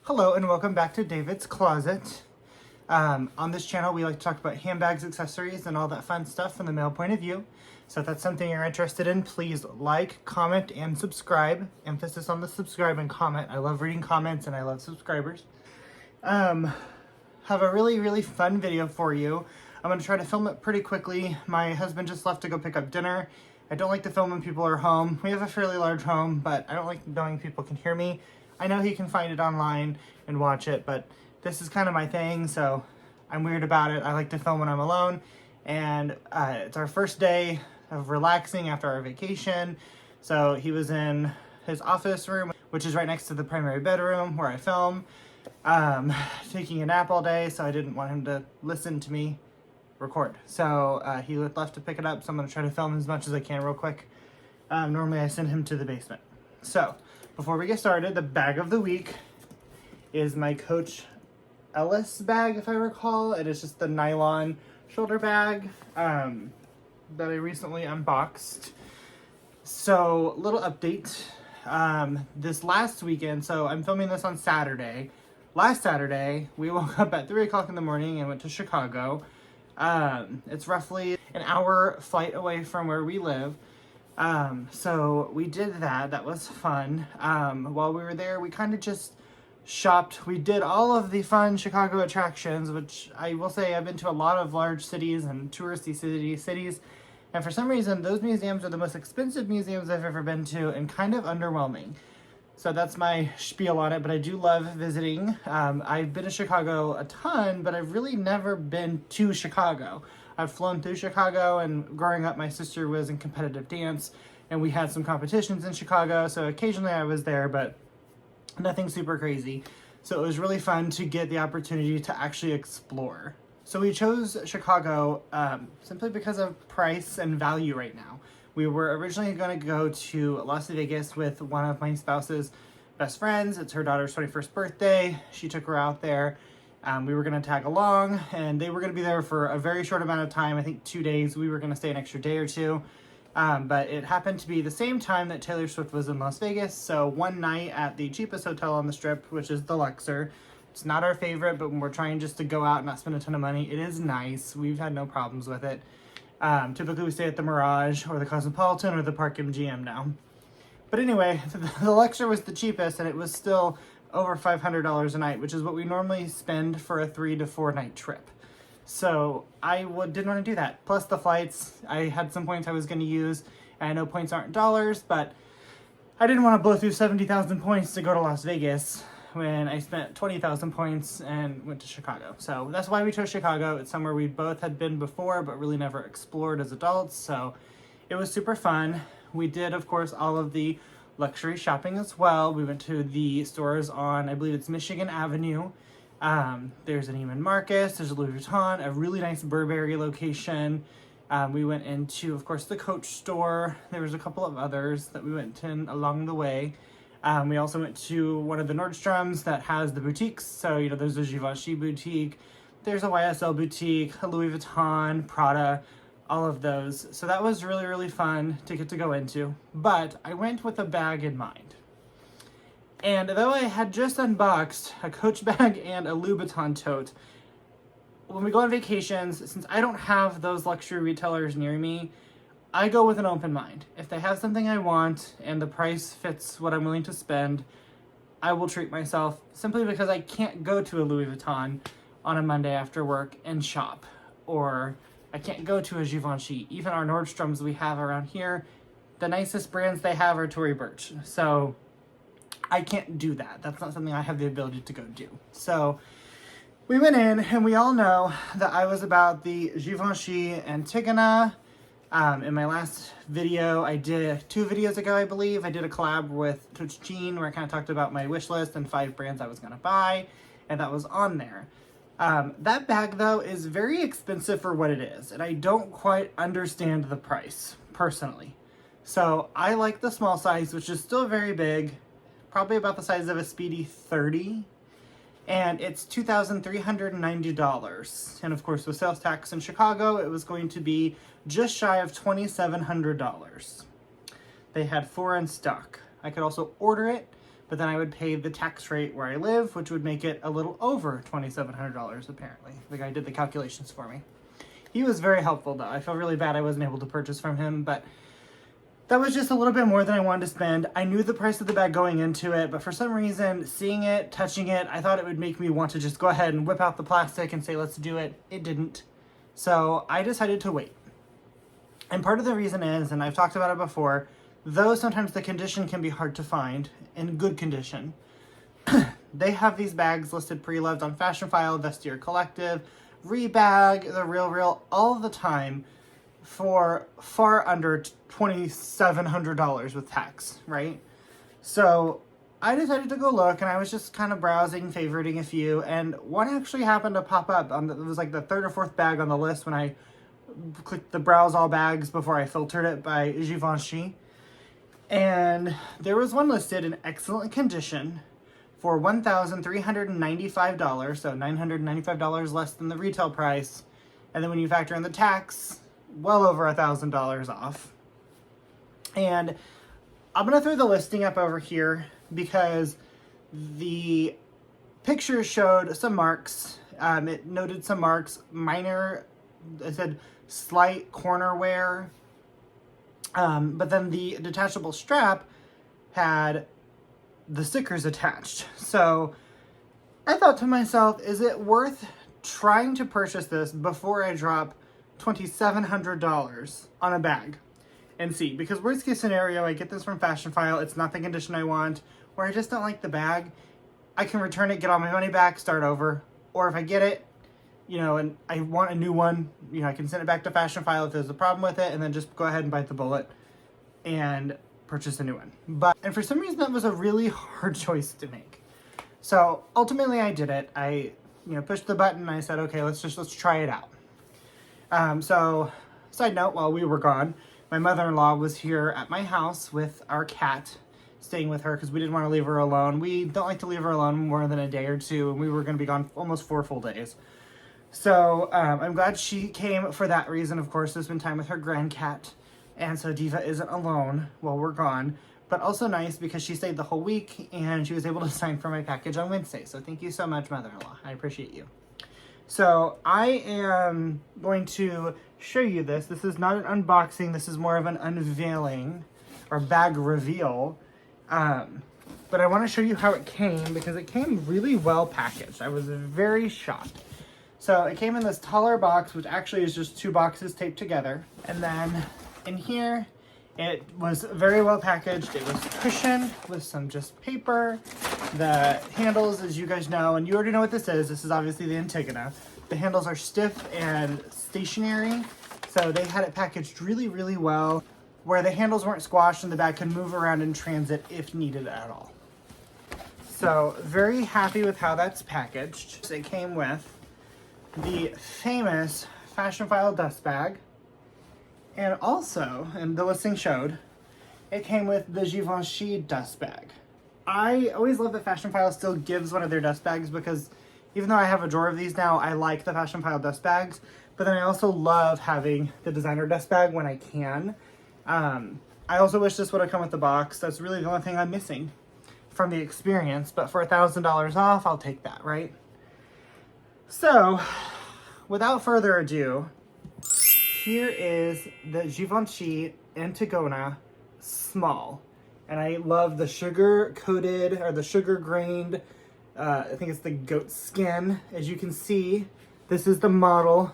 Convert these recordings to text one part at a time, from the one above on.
Hello and welcome back to David's Closet. On this channel we like to talk about handbags, accessories, and all that fun stuff from the male point of view. So if that's something you're interested in, please like, comment, and subscribe. Emphasis on the subscribe and comment. I love reading comments and I love subscribers. Have a really fun video for you. I'm going to try to film it pretty quickly. My husband just left to go pick up dinner. I don't like to film when people are home. We have a fairly large home, but I don't like knowing people can hear me. I know he can find it online and watch it, but this is kind of my thing, so I'm weird about it. I like to film when I'm alone, and it's our first day of relaxing after our vacation. So he was in his office room, which is right next to the primary bedroom where I film, taking a nap all day, so I didn't want him to listen to me record. So he left to pick it up, so I'm going to try to film as much as I can real quick. Normally I send him to the basement. So before we get started, the bag of the week is my Coach Ellis bag, if I recall. It is just the nylon shoulder bag that I recently unboxed. So, little update. This last weekend, so I'm filming this on Saturday. Last Saturday, we woke up at 3 o'clock in the morning and went to Chicago. It's roughly an hour flight away from where we live. So we did that. That was fun. While we were there, we kind of just shopped. We did all of the fun Chicago attractions, which I will say I've been to a lot of large cities and touristy cities. And for some reason, those museums are the most expensive museums I've ever been to and kind of underwhelming. So that's my spiel on it, but I do love visiting. I've been to Chicago a ton, but I've really never been to Chicago. I've flown through Chicago, and growing up, my sister was in competitive dance, and we had some competitions in Chicago, so occasionally I was there, but nothing super crazy. So it was really fun to get the opportunity to actually explore. So we chose Chicago simply because of price and value right now. We were originally going to go to Las Vegas with one of my spouse's best friends. It's her daughter's 21st birthday. She took her out there. We were going to tag along, and they were going to be there for a very short amount of time. I think 2 days. We were going to stay an extra day or two. But it happened to be the same time that Taylor Swift was in Las Vegas. So one night at the cheapest hotel on the Strip, which is the Luxor. It's not our favorite, but when we're trying just to go out and not spend a ton of money, it is nice. We've had no problems with it. Typically we stay at the Mirage or the Cosmopolitan or the Park MGM now. But anyway, the Luxor was the cheapest, and it was still over $500 a night, which is what we normally spend for a 3 to 4 night trip. So I didn't want to do that. Plus the flights, I had some points I was going to use, and I know points aren't dollars, but I didn't want to blow through 70,000 points to go to Las Vegas when I spent 20,000 points and went to Chicago. So that's why we chose Chicago. It's somewhere we both had been before, but really never explored as adults. So it was super fun. We did, of course, all of the luxury shopping as well. We went to the stores on, I believe it's Michigan Avenue. There's an Neiman Marcus, there's a Louis Vuitton, a really nice Burberry location. We went into, of course, the Coach store. There was a couple of others that we went in along the way. We also went to one of the Nordstroms that has the boutiques. So, you know, there's a Givenchy boutique, there's a YSL boutique, a Louis Vuitton, Prada, all of those. So that was really fun to get to go into. But I went with a bag in mind. And though I had just unboxed a Coach bag and a Louis Vuitton tote, when we go on vacations, since I don't have those luxury retailers near me, I go with an open mind. If they have something I want and the price fits what I'm willing to spend, I will treat myself, simply because I can't go to a Louis Vuitton on a Monday after work and shop. Or I can't go to a Givenchy. Even our Nordstroms we have around here, the nicest brands they have are Tory Burch. So I can't do that. That's not something I have the ability to go do. So we went in, and we all know that I was about the Givenchy Antigona. In my last video, I did 2 videos ago, I believe, I did a collab with Coach Jean where I kind of talked about my wish list and 5 brands I was going to buy, and that was on there. That bag, though, is very expensive for what it is, and I don't quite understand the price, personally. So I like the small size, which is still very big, probably about the size of a Speedy 30, and it's $2,390. And of course, with sales tax in Chicago, it was going to be just shy of $2,700. They had 4 in stock. I could also order it, but then I would pay the tax rate where I live, which would make it a little over $2,700 apparently. The guy did the calculations for me. He was very helpful though. I feel really bad I wasn't able to purchase from him, but that was just a little bit more than I wanted to spend. I knew the price of the bag going into it, but for some reason, seeing it, touching it, I thought it would make me want to just go ahead and whip out the plastic and say, let's do it. It didn't. So I decided to wait. And part of the reason is, and I've talked about it before, though sometimes the condition can be hard to find in good condition, they have these bags listed pre-loved on Fashion File, Vestiaire Collective, Rebag, The Real, all the time for far under $2,700 with tax, right? So I decided to go look, and I was just kind of browsing, favoriting a few, and one actually happened to pop up. It was like the third or fourth bag on the list when I clicked the browse all bags before I filtered it by Givenchy. And there was one listed in excellent condition for $1,395, so $995 less than the retail price. And then when you factor in the tax, well over $1,000 off. And I'm gonna throw the listing up over here because the picture showed some marks. It noted some marks, minor, it said slight corner wear. But then the detachable strap had the stickers attached. So I thought to myself, is it worth trying to purchase this before I drop $2,700 on a bag and see? Because worst case scenario, I get this from Fashion File, it's not the condition I want, or I just don't like the bag, I can return it, get all my money back, start over. Or if I get it, you know, and I want a new one, you know, I can send it back to Fashion File if there's a problem with it, and then just go ahead and bite the bullet and purchase a new one. And for some reason that was a really hard choice to make. So ultimately I did it. I, you know, pushed the button and I said, okay, let's try it out. So side note, while we were gone, my mother-in-law was here at my house with our cat, staying with her because we didn't want to leave her alone. We don't like to leave her alone more than a day or two, and we were going to be gone almost 4 full days. So I'm glad she came for that reason, of course, to spend time with her grandcat. And so Diva isn't alone while we're gone, but also nice because she stayed the whole week and she was able to sign for my package on Wednesday. So thank you so much, mother-in-law. I appreciate you. So I am going to show you this. This is not an unboxing. This is more of an unveiling or bag reveal. But I want to show you how it came because it came really well packaged. I was very shocked. So it came in this taller box, which actually is just 2 boxes taped together. And then in here, it was very well packaged. It was cushioned with some just paper. The handles, as you guys know, and you already know what this is obviously the Antigona. The handles are stiff and stationary, so they had it packaged really, really well, where the handles weren't squashed and the bag could move around in transit if needed at all. So very happy with how that's packaged. It came with the famous Fashion File dust bag, and also, and the listing showed, it came with the Givenchy dust bag. I always love that Fashion File still gives one of their dust bags because even though I have a drawer of these now, I like the Fashion File dust bags, but then I also love having the designer dust bag when I can. I also wish this would have come with the box. That's really the only thing I'm missing from the experience, but for $1,000 off, I'll take that, right? So, without further ado, here is the Givenchy Antigona Small. And I love the sugar-coated, or the sugar-grained, I think it's the goat skin. As you can see, this is the model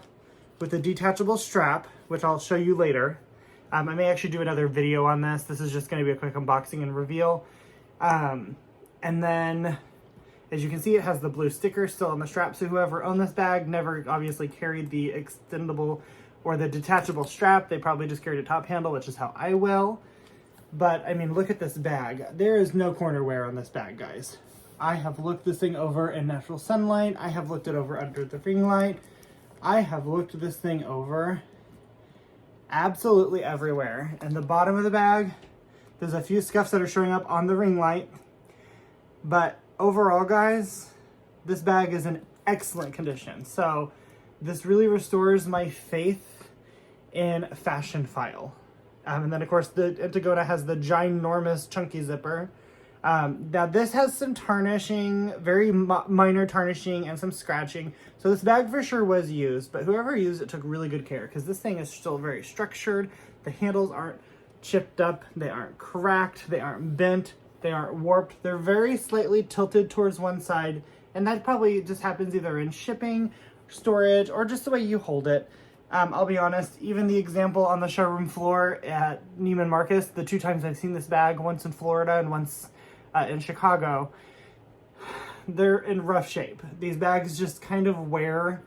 with the detachable strap, which I'll show you later. I may actually do another video on this. This is just going to be a quick unboxing and reveal. And then, as you can see, it has the blue sticker still on the strap. So whoever owned this bag never obviously carried the extendable or the detachable strap. They probably just carried a top handle, which is how I will. But, I mean, look at this bag. There is no corner wear on this bag, guys. I have looked this thing over in natural sunlight. I have looked it over under the ring light. I have looked this thing over absolutely everywhere. And the bottom of the bag, there's a few scuffs that are showing up on the ring light. But overall, guys, this bag is in excellent condition. So this really restores my faith in Fashion File. And then, of course, the Antigona has the ginormous chunky zipper. Now this has some tarnishing, very minor tarnishing and some scratching. So this bag for sure was used, but whoever used it took really good care because this thing is still very structured. The handles aren't chipped up, they aren't cracked, they aren't bent, they aren't warped. They're very slightly tilted towards one side, and that probably just happens either in shipping, storage, or just the way you hold it. I'll be honest, even the example on the showroom floor at Neiman Marcus, the 2 times I've seen this bag, once in Florida and once in Chicago, they're in rough shape. These bags just kind of wear,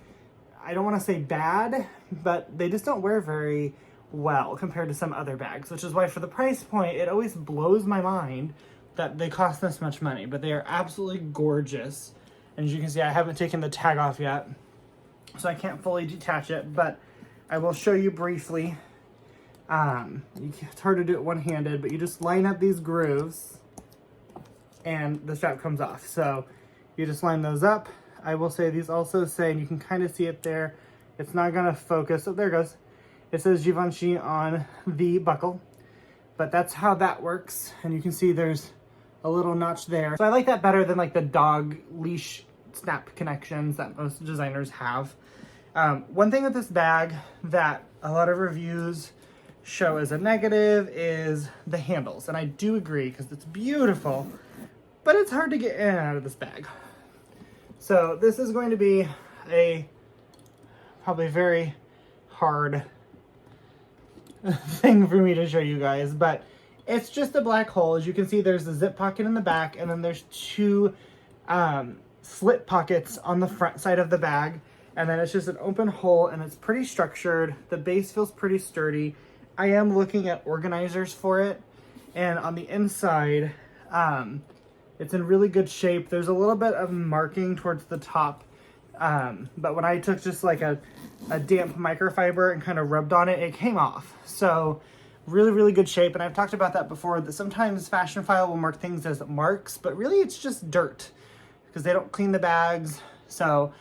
I don't want to say bad, but they just don't wear very well compared to some other bags, which is why for the price point, it always blows my mind that they cost this much money, but they are absolutely gorgeous. And as you can see, I haven't taken the tag off yet, so I can't fully detach it, but I will show you briefly. It's hard to do it one-handed, but you just line up these grooves and the strap comes off. So you just line those up. I will say these also say, and you can kind of see it there, it's not gonna focus. Oh, there it goes. It says Givenchy on the buckle, but that's how that works. And you can see there's a little notch there. So I like that better than like the dog leash snap connections that most designers have. One thing with this bag that a lot of reviews show as a negative is the handles. And I do agree because it's beautiful, but it's hard to get in and out of this bag. So this is going to be a probably very hard thing for me to show you guys, but it's just a black hole. As you can see, there's a zip pocket in the back, and then there's 2 slit pockets on the front side of the bag, and then it's just an open hole, and it's pretty structured. The base feels pretty sturdy. I am looking at organizers for it, and on the inside, it's in really good shape. There's a little bit of marking towards the top, but when I took just like a damp microfiber and kind of rubbed on it, it came off. So really, really good shape. And I've talked about that before, that sometimes Fashionphile will mark things as marks, but really it's just dirt because they don't clean the bags. So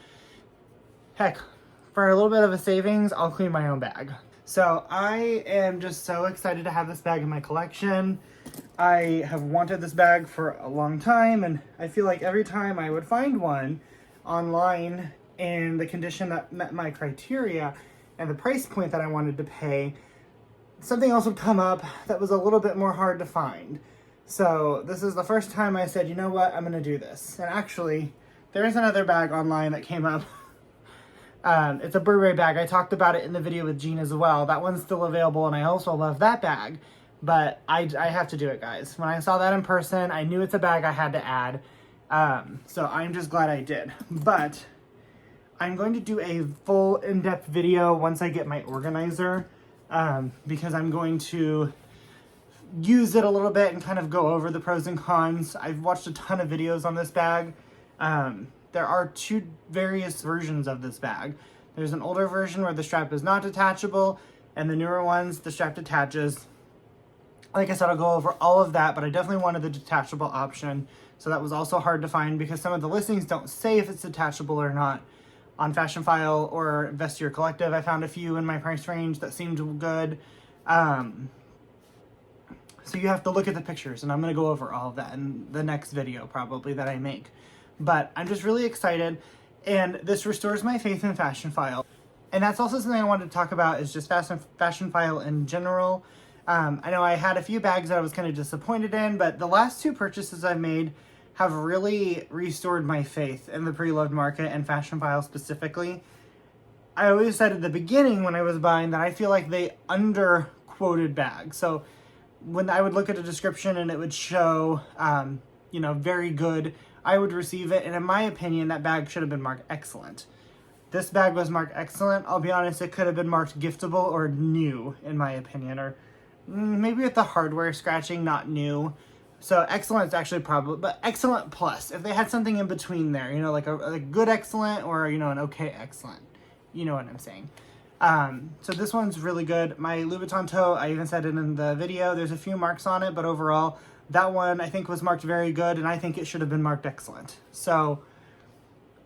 heck, for a little bit of a savings, I'll clean my own bag. So I am just so excited to have this bag in my collection. I have wanted this bag for a long time, and I feel like every time I would find one online in the condition that met my criteria and the price point that I wanted to pay, something else would come up that was a little bit more hard to find. So this is the first time I said, you know what, I'm gonna do this. And actually, there is another bag online that came up. It's a Burberry bag. I talked about it in the video with Jean as well. That one's still available, and I also love that bag. But I have to do it, guys. When I saw that in person, I knew it's a bag I had to add. So I'm just glad I did. But I'm going to do a full in-depth video once I get my organizer, because I'm going to use it a little bit and kind of go over the pros and cons. I've watched a ton of videos on this bag. There are 2 various versions of this bag. There's an older version where the strap is not detachable, and the newer ones, the strap detaches. Like I said, I'll go over all of that, but I definitely wanted the detachable option. So that was also hard to find because some of the listings don't say if it's detachable or not. On Fashionphile or Vestiaire Collective, I found a few in my price range that seemed good. So you have to look at the pictures, and I'm going to go over all of that in the next video probably that I make. But I'm just really excited, and this restores my faith in Fashionphile. And that's also something I wanted to talk about, is just Fashionphile in general. I know I had a few bags that I was kind of disappointed in, but the last 2 purchases I've made have really restored my faith in the pre-loved market and Fashionphile specifically. I always said at the beginning when I was buying that I feel like they under-quoted bags. So when I would look at a description and it would show, very good, I would receive it. And in my opinion, that bag should have been marked excellent. This bag was marked excellent. I'll be honest, it could have been marked giftable or new, in my opinion, or maybe with the hardware scratching, not new. So excellent is actually probably, but excellent plus. If they had something in between there, like a good excellent or, an okay excellent. You know what I'm saying. So this one's really good. My Louboutin toe, I even said it in the video, there's a few marks on it, but overall, that one I think was marked very good, and I think it should have been marked excellent. So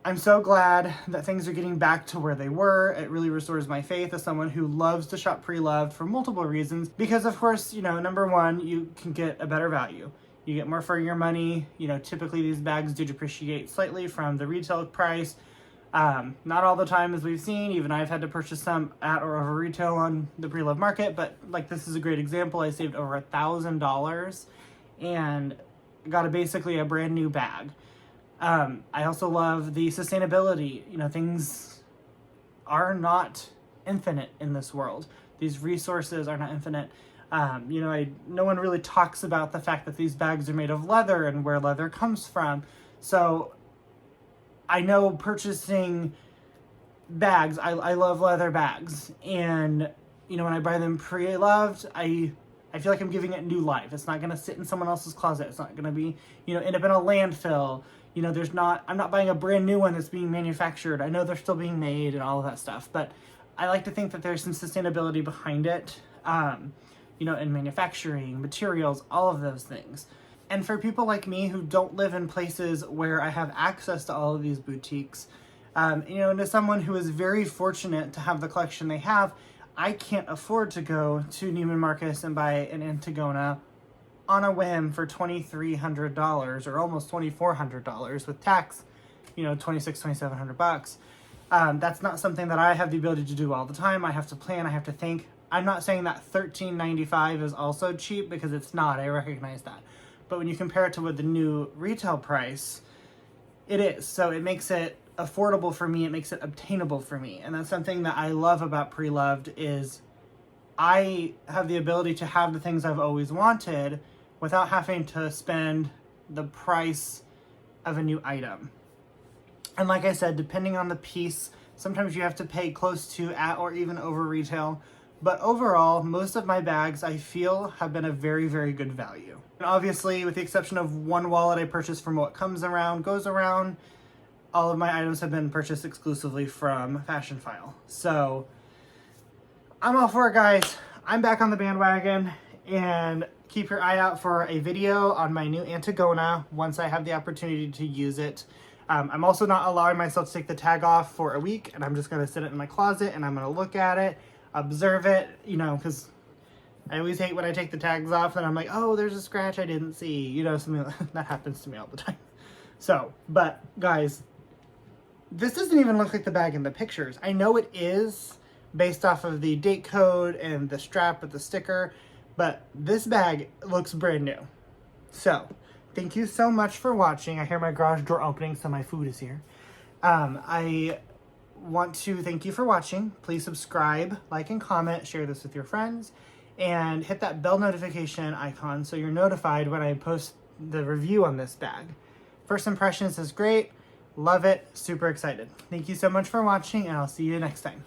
I'm so glad that things are getting back to where they were. It really restores my faith as someone who loves to shop pre-loved for multiple reasons. Because of course, number one, you can get a better value. You get more for your money. You know, typically these bags do depreciate slightly from the retail price. Not all the time, as we've seen. Even I've had to purchase some at or over retail on the pre-loved market, but like this is a great example. I saved over $1,000 and got basically a brand new bag. I also love the sustainability. You know, things are not infinite in this world. These resources are not infinite. You know, no one really talks about the fact that these bags are made of leather and where leather comes from. So I know purchasing bags, I love leather bags. And, you know, when I buy them pre-loved, I feel like I'm giving it new life. It's not going to sit in someone else's closet. It's not going to be, you know, end up in a landfill. You know, I'm not buying a brand new one that's being manufactured. I know they're still being made and all of that stuff, but I like to think that there's some sustainability behind it, you know, in manufacturing, materials, all of those things. And for people like me who don't live in places where I have access to all of these boutiques, you know, and as someone who is very fortunate to have the collection they have, I can't afford to go to Neiman Marcus and buy an Antigona on a whim for $2,300 or almost $2,400 with tax, you know, $2,700. That's not something that I have the ability to do all the time. I have to plan, I have to think. I'm not saying that $13.95 is also cheap, because it's not, I recognize that. But when you compare it to what the new retail price, it is. So it makes it affordable for me, it makes it obtainable for me. And that's something that I love about pre-loved, is I have the ability to have the things I've always wanted without having to spend the price of a new item. And like I said, depending on the piece, sometimes you have to pay close to at or even over retail. But overall, most of my bags, I feel, have been a very, very good value. And obviously, with the exception of one wallet I purchased from What Comes Around Goes Around, all of my items have been purchased exclusively from Fashion File. So I'm all for it, guys. I'm back on the bandwagon, and keep your eye out for a video on my new Antigona once I have the opportunity to use it. I'm also not allowing myself to take the tag off for a week, and I'm just going to sit it in my closet and I'm going to look at it, observe it, you know, because I always hate when I take the tags off and I'm like, oh, there's a scratch I didn't see, you know, something that happens to me all the time. So, but guys, this doesn't even look like the bag in the pictures. I know it is based off of the date code and the strap with the sticker, but this bag looks brand new. So, thank you so much for watching. I hear my garage door opening, so my food is here. I want to thank you for watching. Please subscribe, like, and comment, share this with your friends, and hit that bell notification icon so you're notified when I post the review on this bag. First impressions is great. Love it. Super excited. Thank you so much for watching, and I'll see you next time.